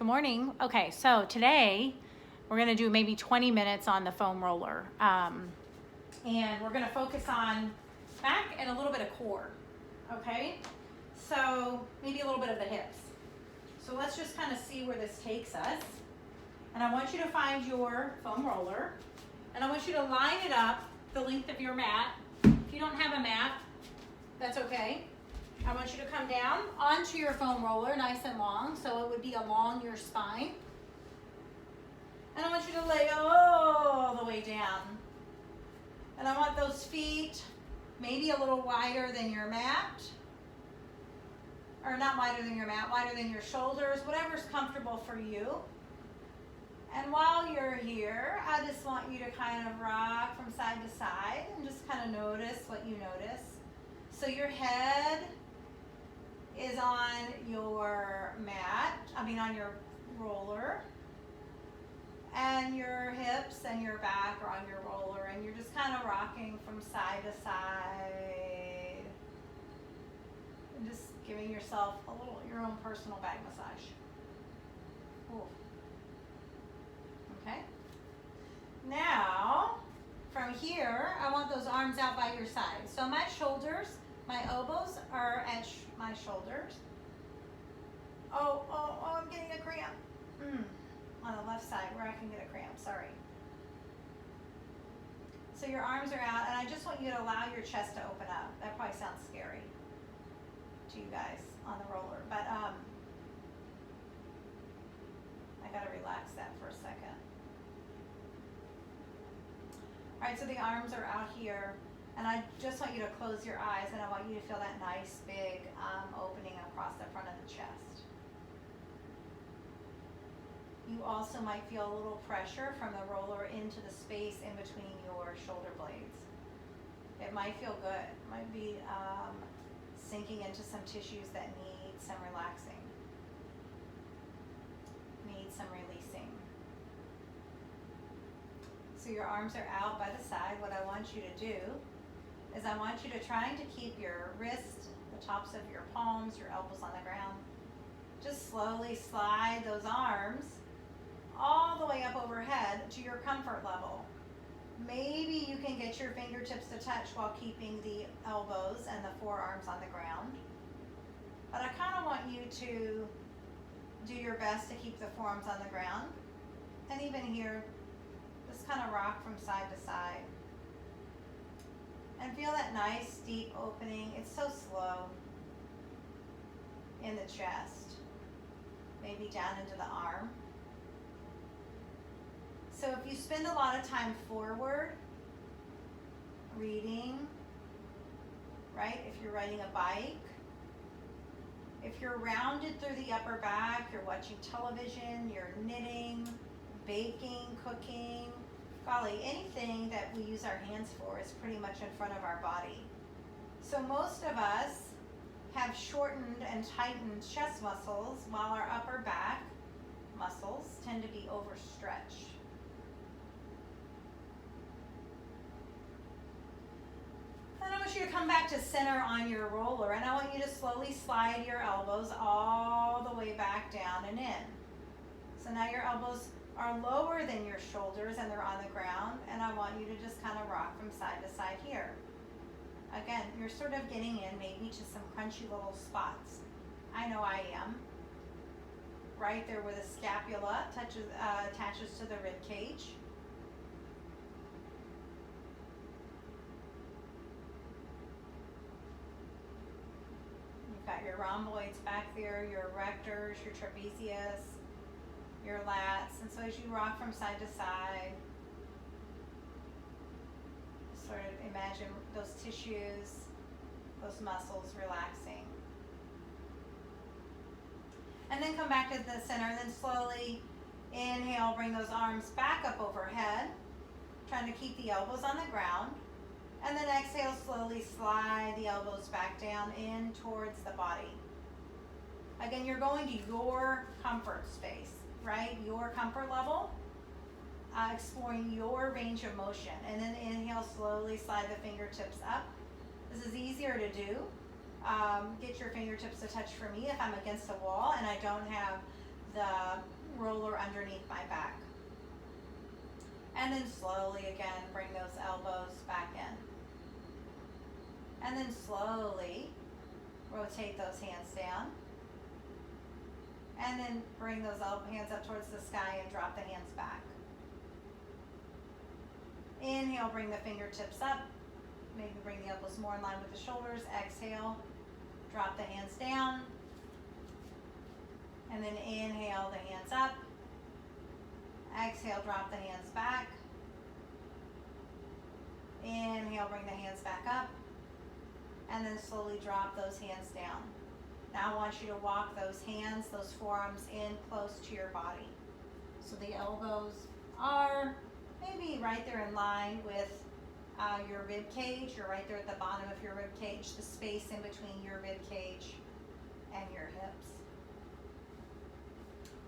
Good morning. Okay, so today we're gonna do maybe 20 minutes on the foam roller. And we're gonna focus on back and a little bit of core, okay? So maybe a little bit of the hips. So let's just kind of see where this takes us. And I want you to find your foam roller, and I want you to line it up the length of your mat. If you don't have a mat, that's okay. I want you to come down onto your foam roller nice and long, so it would be along your spine. And I want you to lay all the way down. And I want those feet maybe a little wider than your mat. Or not wider than your mat, wider than your shoulders, whatever's comfortable for you. And while you're here, I just want you to kind of rock from side to side and just kind of notice what you notice. So your head is on your mat, on your roller, and your hips and your back are on your roller, and you're just kind of rocking from side to side and just giving yourself your own personal back massage. Ooh. Okay. Now, from here, I want those arms out by your side. So my shoulders, my elbows are at my shoulders. Oh, I'm getting a cramp. On the left side where I can get a cramp, sorry. So your arms are out, and I just want you to allow your chest to open up. That probably sounds scary to you guys on the roller, but I gotta relax that for a second. All right, so the arms are out here, and I just want you to close your eyes, and I want you to feel that nice big opening across the front of the chest. You also might feel a little pressure from the roller into the space in between your shoulder blades. It might feel good. It might be sinking into some tissues that need some relaxing, need some releasing. So your arms are out by the side. What I want you to do is I want you to try to keep your wrists, the tops of your palms, your elbows on the ground. Just slowly slide those arms all the way up overhead to your comfort level. Maybe you can get your fingertips to touch while keeping the elbows and the forearms on the ground. But I kind of want you to do your best to keep the forearms on the ground. And even here, just kind of rock from side to side. And feel that nice deep opening. It's so slow in the chest. Maybe down into the arm. So if you spend a lot of time forward, reading, right? If you're riding a bike, if you're rounded through the upper back, you're watching television, you're knitting, baking, cooking, golly, anything that we use our hands for is pretty much in front of our body. So most of us have shortened and tightened chest muscles while our upper back muscles tend to be overstretched. Then I want you to come back to center on your roller, and I want you to slowly slide your elbows all the way back down and in. So now your elbows are lower than your shoulders and they're on the ground, and I want you to just kind of rock from side to side here. Again, you're sort of getting in maybe to some crunchy little spots. I know I am. Right there where the scapula attaches to the rib cage. You've got your rhomboids back there, your erectors, your trapezius, your lats, and so as you rock from side to side, sort of imagine those tissues, those muscles relaxing. And then come back to the center, and then slowly inhale, bring those arms back up overhead, trying to keep the elbows on the ground. And then exhale, slowly slide the elbows back down in towards the body. Again, you're going to your comfort space, right? Your comfort level, exploring your range of motion. And then inhale, slowly slide the fingertips up. This is easier to do. Get your fingertips to touch for me if I'm against a wall and I don't have the roller underneath my back. And then slowly again, bring those elbows back in. And then slowly rotate those hands down. And then bring those hands up towards the sky and drop the hands back. Inhale, bring the fingertips up. Maybe bring the elbows more in line with the shoulders. Exhale, drop the hands down. And then inhale, the hands up. Exhale, drop the hands back. Inhale, bring the hands back up. And then slowly drop those hands down. Now I want you to walk those hands, those forearms in close to your body. So the elbows are maybe right there in line with your rib cage. You're right there at the bottom of your rib cage, the space in between your rib cage and your hips.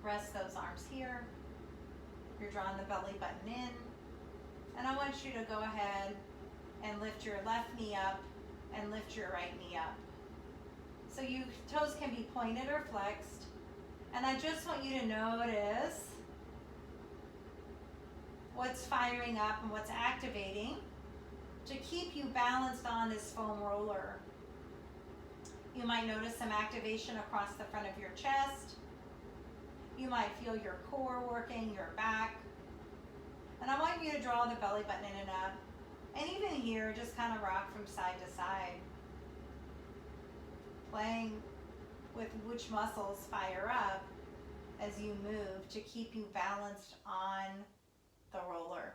Rest those arms here. You're drawing the belly button in. And I want you to go ahead and lift your left knee up and lift your right knee up. So your toes can be pointed or flexed. And I just want you to notice what's firing up and what's activating to keep you balanced on this foam roller. You might notice some activation across the front of your chest. You might feel your core working, your back. And I want you to draw the belly button in and up. And even here, just kind of rock from side to side. Playing with which muscles fire up as you move to keep you balanced on the roller.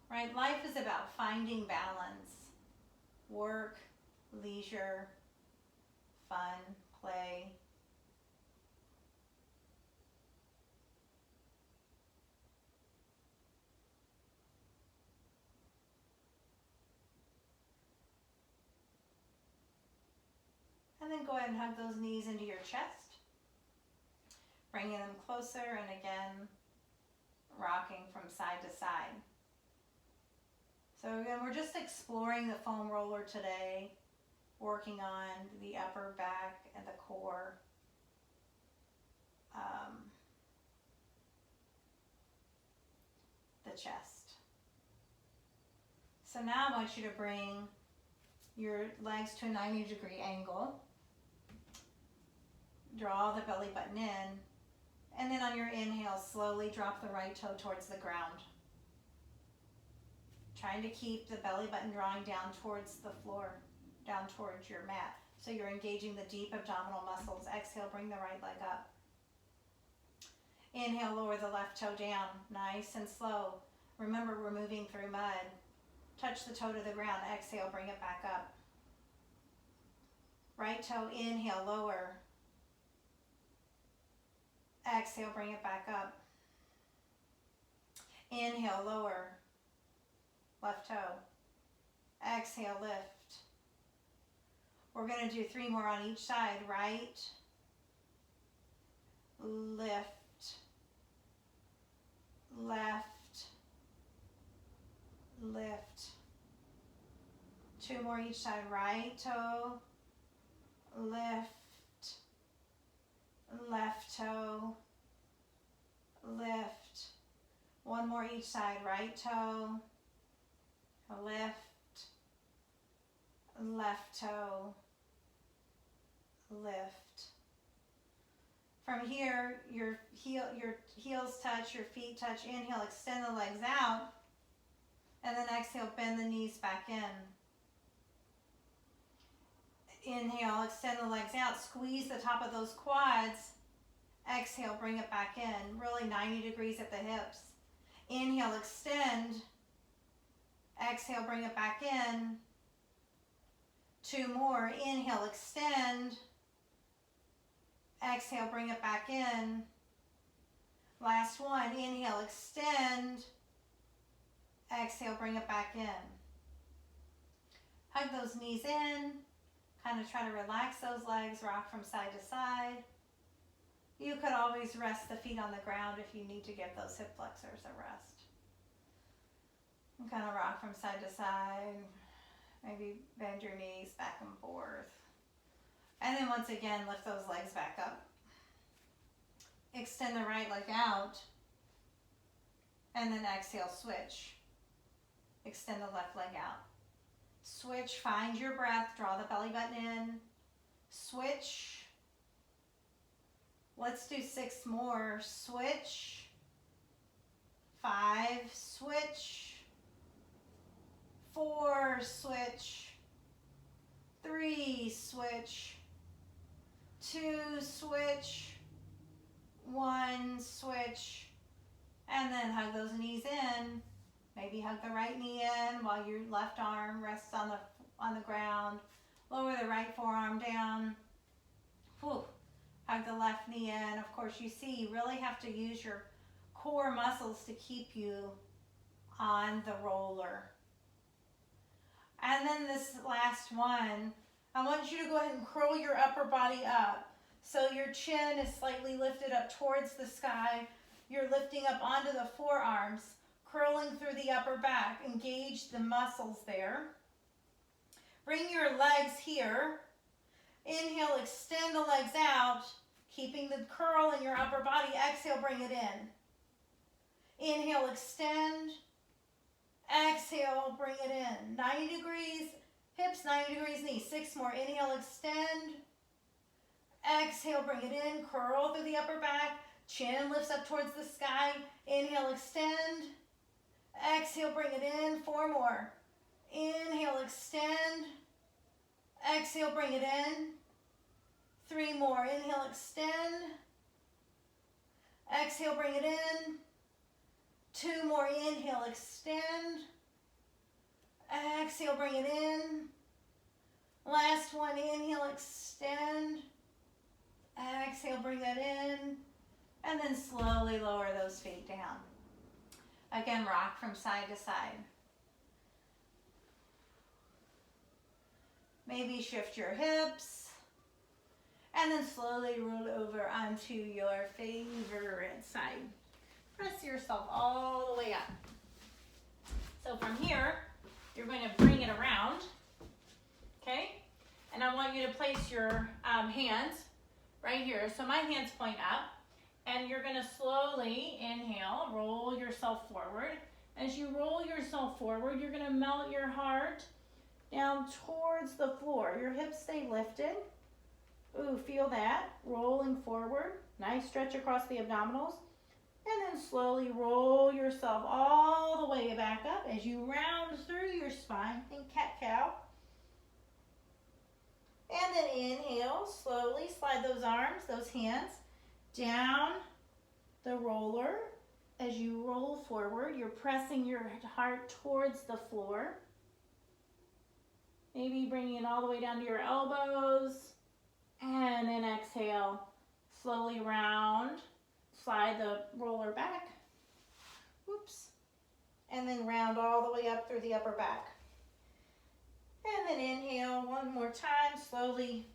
Right? Life is about finding balance. Work, leisure, fun, play. And then go ahead and hug those knees into your chest, bringing them closer, and again, rocking from side to side. So again, we're just exploring the foam roller today, working on the upper back and the core. The chest. So now I want you to bring your legs to a 90-degree angle. Draw the belly button in, and then on your inhale, slowly drop the right toe towards the ground. Trying to keep the belly button drawing down towards the floor, down towards your mat. So you're engaging the deep abdominal muscles. Exhale, bring the right leg up. Inhale, lower the left toe down, nice and slow. Remember, we're moving through mud. Touch the toe to the ground. Exhale, bring it back up. Right toe, inhale, lower. Exhale, bring it back up. Inhale, lower. Left toe. Exhale, lift. We're going to do 3 more on each side. Right, lift, left, lift. 2 more each side. Right toe, lift, left toe, lift. 1 more each side. Right toe, lift, left toe, lift. From here, your heels touch, your feet touch. Inhale, extend the legs out. And then exhale, bend the knees back in. Inhale, extend the legs out. Squeeze the top of those quads. Exhale, bring it back in. Really 90 degrees at the hips. Inhale, extend. Exhale, bring it back in. 2 more. Inhale, extend. Exhale, bring it back in. Last one. Inhale, extend. Exhale, bring it back in. Hug those knees in. Kind of try to relax those legs. Rock from side to side. You could always rest the feet on the ground if you need to give those hip flexors a rest. And kind of rock from side to side. Maybe bend your knees back and forth. And And then once again, lift those legs back up. Extend the right leg out. And then exhale, switch. Extend the left leg out. Switch, find your breath, draw the belly button in. Switch. Let's do 6 more. Switch. 5, switch. 4, switch. 3, switch. 2, switch. 1, switch. And then hug those knees in. Maybe hug the right knee in while your left arm rests on the ground. Lower the right forearm down. Whew. Hug the left knee in. Of course, you see you really have to use your core muscles to keep you on the roller. And then this last one, I want you to go ahead and curl your upper body up. So your chin is slightly lifted up towards the sky. You're lifting up onto the forearms, curling through the upper back. Engage the muscles there. Bring your legs here. Inhale, extend the legs out, keeping the curl in your upper body. Exhale, bring it in. Inhale, extend. Exhale, bring it in. 90 degrees, hips, 90 degrees, knees. 6 more. Inhale, extend. Exhale, bring it in. Curl through the upper back. Chin lifts up towards the sky. Inhale, extend. Exhale, bring it in. 4 more. Inhale, extend. Exhale, bring it in. 3 more. Inhale, extend. Exhale, bring it in. 2 more. Inhale, extend. Exhale, bring it in. Last one. Inhale, extend. Exhale, bring that in. And then slowly lower those feet down. Again, rock from side to side. Maybe shift your hips. And then slowly roll over onto your favorite side. Press yourself all the way up. So from here, you're going to bring it around. Okay? And I want you to place your hands right here. So my hands point up. And you're going to slowly inhale, roll yourself forward. As you roll yourself forward, you're going to melt your heart down towards the floor. Your hips stay lifted. Ooh, feel that. Rolling forward. Nice stretch across the abdominals. And then slowly roll yourself all the way back up as you round through your spine. Think cat-cow. And then inhale, slowly slide those arms, those hands down the roller. As you roll forward, you're pressing your heart towards the floor. Maybe bringing it all the way down to your elbows. And then exhale, slowly round. Slide the roller back. Whoops. And then round all the way up through the upper back. And then inhale one more time, slowly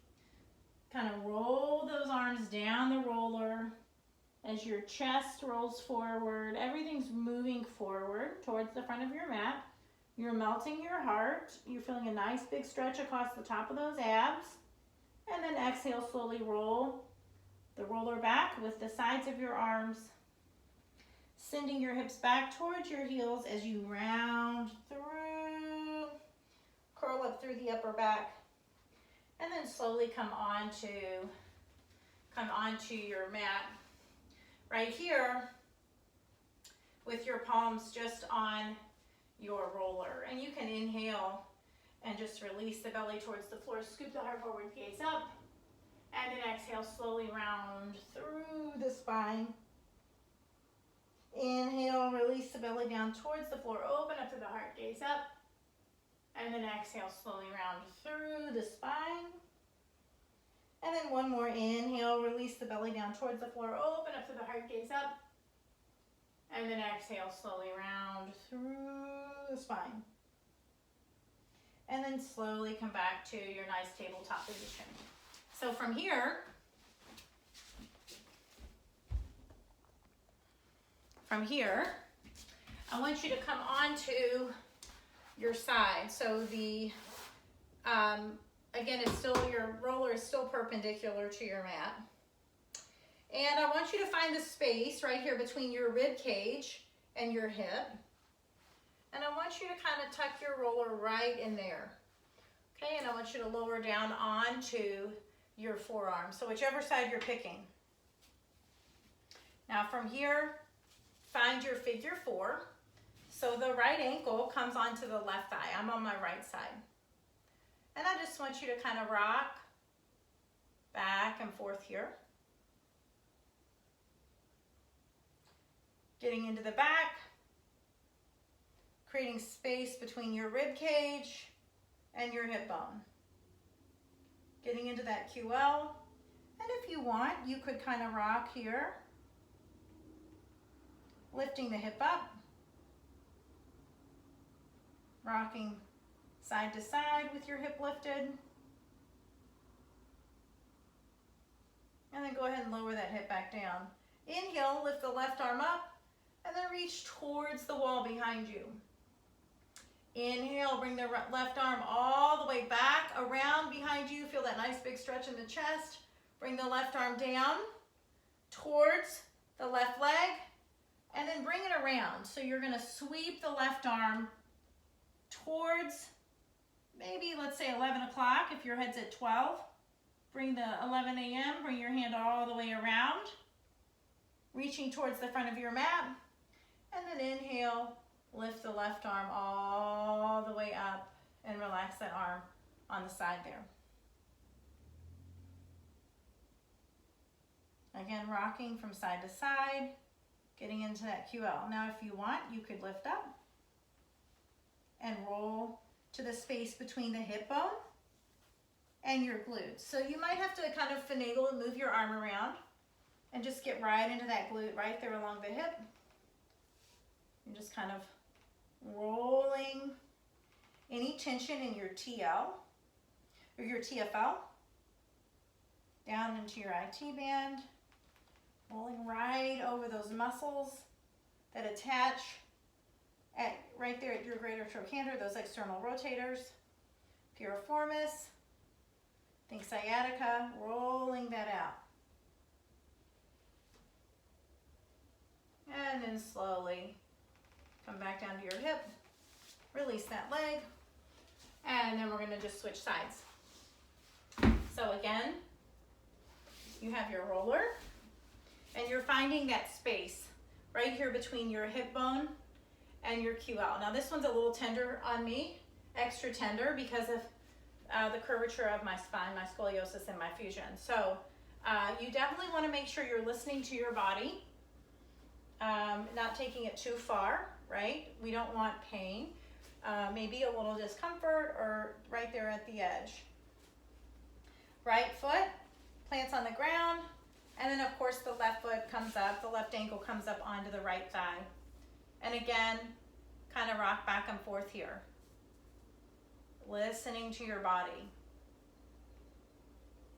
kind of roll those arms down the roller as your chest rolls forward. Everything's moving forward towards the front of your mat. You're melting your heart. You're feeling a nice big stretch across the top of those abs. And then exhale, slowly roll the roller back with the sides of your arms, sending your hips back towards your heels as you round through, curl up through the upper back. And then slowly come onto your mat right here with your palms just on your roller. And you can inhale and just release the belly towards the floor. Scoop the heart forward, gaze up. And then exhale, slowly round through the spine. Inhale, release the belly down towards the floor. Open up to the heart, gaze up. And then exhale, slowly round through the spine. And then one more inhale, release the belly down towards the floor. Open up to the heart, gaze up. And then exhale, slowly round through the spine. And then slowly come back to your nice tabletop position. So from here, I want you to come onto your side. So the Again, it's still, your roller is still perpendicular to your mat. And I want you to find the space right here between your rib cage and your hip. And I want you to kind of tuck your roller right in there. Okay, and I want you to lower down onto your forearm. So whichever side you're picking. Now from here, find your figure 4. So the right ankle comes onto the left thigh. I'm on my right side. And I just want you to kind of rock back and forth here. Getting into the back, creating space between your rib cage and your hip bone. Getting into that QL. And if you want, you could kind of rock here, lifting the hip up, rocking side to side with your hip lifted. And then go ahead and lower that hip back down. Inhale, lift the left arm up, and then reach towards the wall behind you. Inhale, bring the left arm all the way back, around behind you. Feel that nice big stretch in the chest. Bring the left arm down towards the left leg, and then bring it around. So you're gonna sweep the left arm towards maybe, let's say 11 o'clock if your head's at 12. Bring the 11 a.m., bring your hand all the way around, reaching towards the front of your mat. And then inhale, lift the left arm all the way up and relax that arm on the side there. Again, rocking from side to side, getting into that QL. Now, if you want, you could lift up and roll to the space between the hip bone and your glutes. So you might have to kind of finagle and move your arm around and just get right into that glute right there along the hip. And just kind of rolling any tension in your TL or your TFL down into your IT band, rolling right over those muscles that attach at right there at your greater trochanter, those external rotators, piriformis, think sciatica, rolling that out. And then slowly come back down to your hip, release that leg, and then we're going to just switch sides. So again, you have your roller, and you're finding that space right here between your hip bone and your QL. Now this one's a little tender on me, extra tender because of the curvature of my spine, my scoliosis, and my fusion. So you definitely want to make sure you're listening to your body, not taking it too far, right? We don't want pain, maybe a little discomfort or right there at the edge. Right foot plants on the ground, and then of course the left foot comes up, the left ankle comes up onto the right thigh. And again, kind of rock back and forth here. Listening to your body.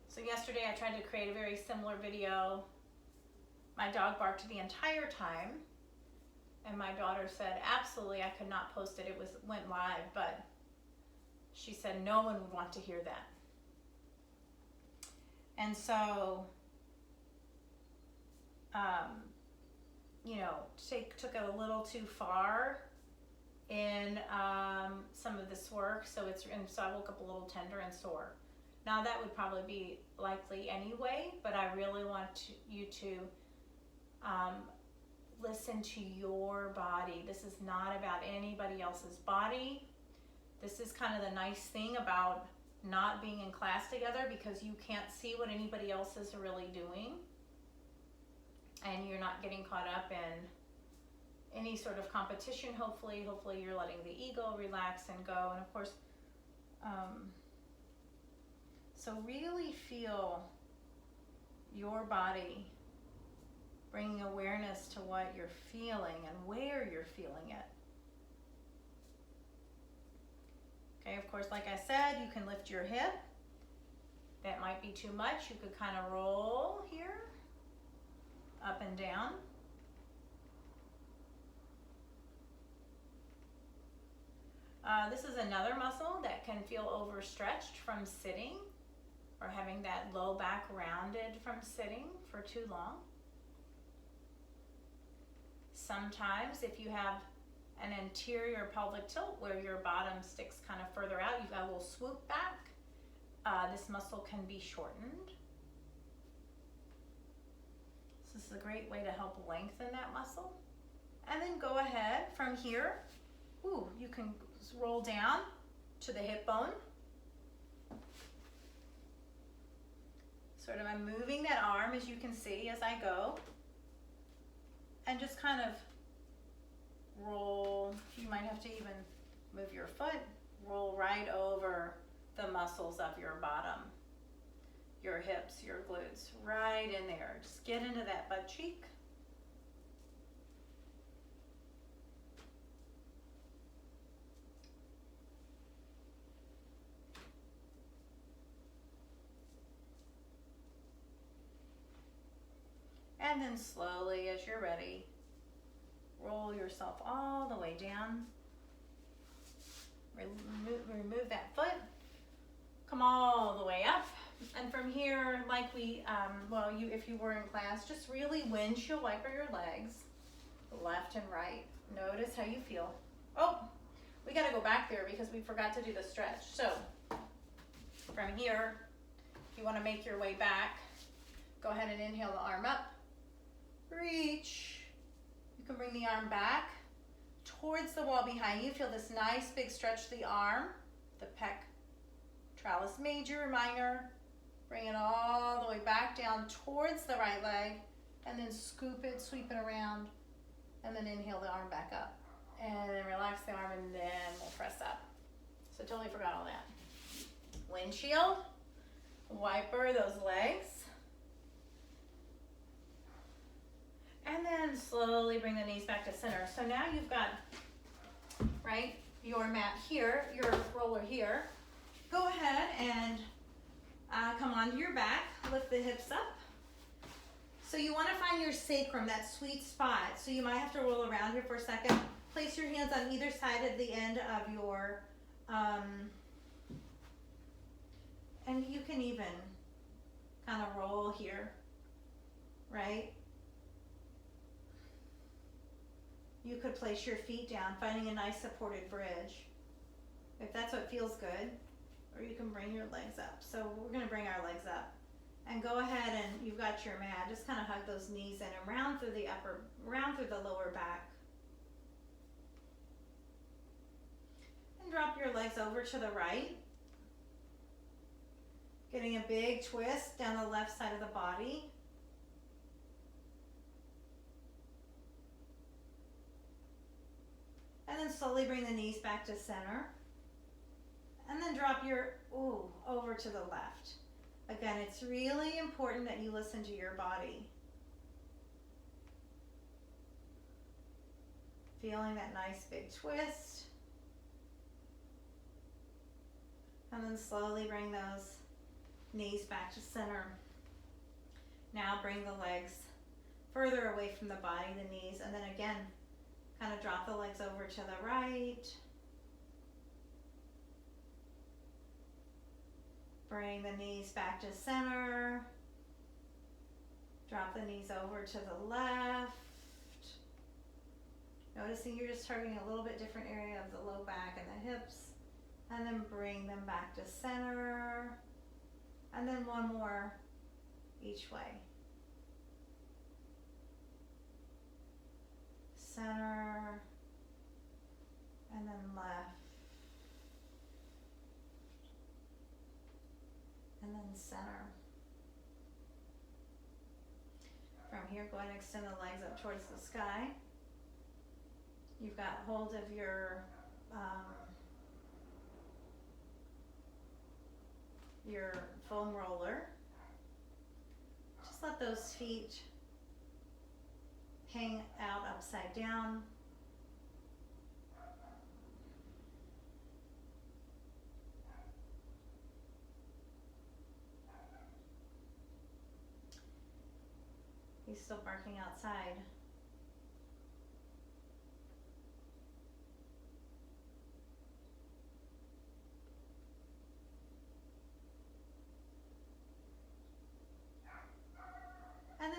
So yesterday I tried to create a very similar video. My dog barked the entire time, and my daughter said, absolutely, I could not post it. It went live, but she said no one would want to hear that. And so, took it a little too far in some of this work, so I woke up a little tender and sore. Now that would probably be likely anyway, but I really want you to listen to your body. This is not about anybody else's body. This is kind of the nice thing about not being in class together, because you can't see what anybody else is really doing, and you're not getting caught up in any sort of competition. Hopefully you're letting the ego relax and go. And of course, so really feel your body, bringing awareness to what you're feeling and where you're feeling it. Okay, of course, like I said, you can lift your hip. That might be too much. You could kind of roll here, up and down. This is another muscle that can feel overstretched from sitting or having that low back rounded from sitting for too long. Sometimes if you have an anterior pelvic tilt where your bottom sticks kind of further out, you've got a little swoop back, this muscle can be shortened. So this is a great way to help lengthen that muscle. And then go ahead from here, you can roll down to the hip bone. Sort of I'm moving that arm, as you can see, as I go. And just kind of roll. You might have to even move your foot. Roll right over the muscles of your bottom, your hips, your glutes, right in there. Just get into that butt cheek. And then slowly, as you're ready, roll yourself all the way down. Remove that foot. Come all the way up. And from here, like we, if you were in class, just really windshield wiper your legs, left and right. Notice how you feel. Oh, we got to go back there because we forgot to do the stretch. So from here, if you want to make your way back, go ahead and inhale the arm up. Reach. You can bring the arm back towards the wall behind you. Feel this nice big stretch to the arm, the pectoralis major, minor. Bring it all the way back down towards the right leg, and then scoop it, sweep it around, and then inhale the arm back up. And then relax the arm, and then we'll press up. So totally forgot all that. Windshield, wiper those legs. And then slowly bring the knees back to center. So now you've got, right, your mat here, your roller here. Go ahead and come onto your back, lift the hips up. So you want to find your sacrum, that sweet spot. So you might have to roll around here for a second. Place your hands on either side of the end of your, and you can even kind of roll here, right? You could place your feet down, finding a nice supported bridge, if that's what feels good, or you can bring your legs up. So we're gonna bring our legs up. And go ahead and you've got your mat, just kind of hug those knees in and round through the lower back. And drop your legs over to the right. Getting a big twist down the left side of the body. And then slowly bring the knees back to center. And then drop your over to the left. Again, it's really important that you listen to your body. Feeling that nice big twist. And then slowly bring those knees back to center. Now bring the legs further away from the body, the knees, and then again, kind of drop the legs over to the right. Bring the knees back to center. Drop the knees over to the left. Noticing you're just targeting a little bit different area of the low back and the hips. And then bring them back to center. And then one more each way. Center, and then left, and then center. From here, go ahead and extend the legs up towards the sky. You've got hold of your foam roller. Just let those feet hang out upside down. He's still barking outside.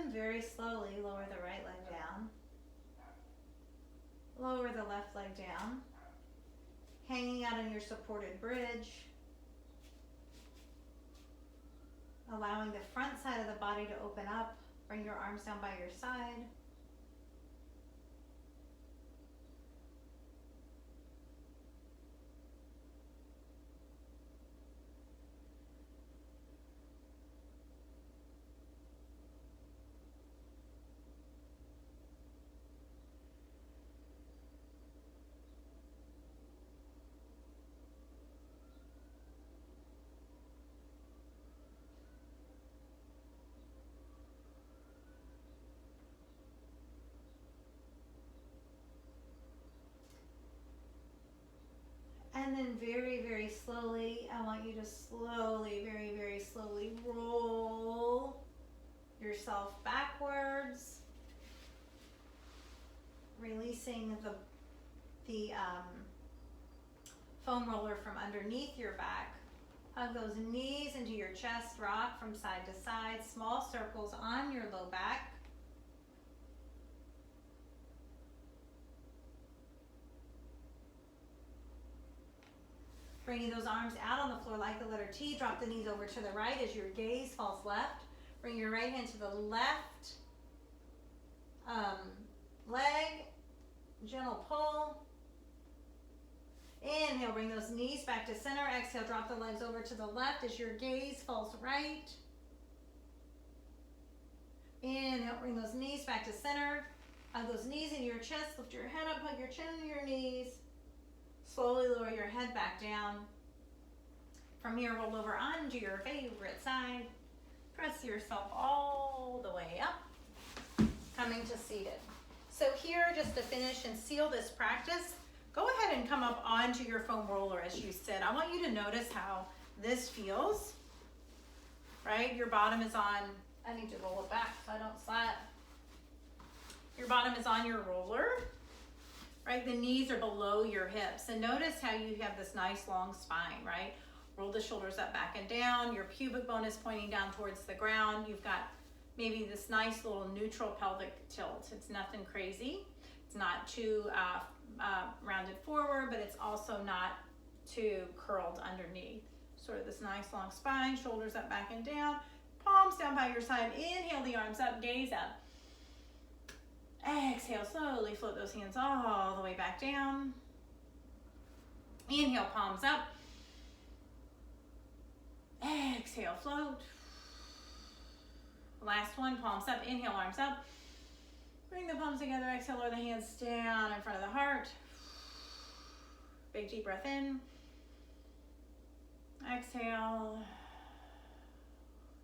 then very slowly lower the right leg down. Lower the left leg down. Hanging out on your supported bridge. Allowing the front side of the body to open up. Bring your arms down by your side. And then very, very slowly, I want you to slowly, very, very slowly roll yourself backwards, releasing the foam roller from underneath your back. Hug those knees into your chest, rock from side to side, small circles on your low back. Bringing those arms out on the floor like the letter T. Drop the knees over to the right as your gaze falls left. Bring your right hand to the left leg. Gentle pull. Inhale, bring those knees back to center. Exhale, drop the legs over to the left as your gaze falls right. Inhale, bring those knees back to center. Hug those knees into your chest. Lift your head up, hug your chin into your knees. Slowly lower your head back down. From here, roll over onto your favorite side. Press yourself all the way up. Coming to seated. So here, just to finish and seal this practice, go ahead and come up onto your foam roller as you sit. I want you to notice how this feels, right? Your bottom is on, I need to roll it back so I don't slap. Your bottom is on your roller. Right, the knees are below your hips. And notice how you have this nice long spine, right? Roll the shoulders up, back and down. Your pubic bone is pointing down towards the ground. You've got maybe this nice little neutral pelvic tilt. It's nothing crazy. It's not too rounded forward, but it's also not too curled underneath. Sort of this nice long spine, shoulders up, back and down. Palms down by your side. Inhale the arms up, gaze up. Exhale, slowly float those hands all the way back down. Inhale, palms up. Exhale, float. Last one, palms up. Inhale, arms up. Bring the palms together. Exhale, lower the hands down in front of the heart. Big deep breath in. Exhale.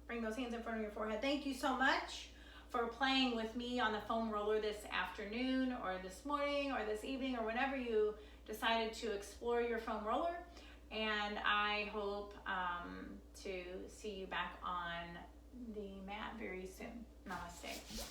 Bring those hands in front of your forehead. Thank you so much for playing with me on the foam roller this afternoon or this morning or this evening or whenever you decided to explore your foam roller. And I hope to see you back on the mat very soon. Namaste.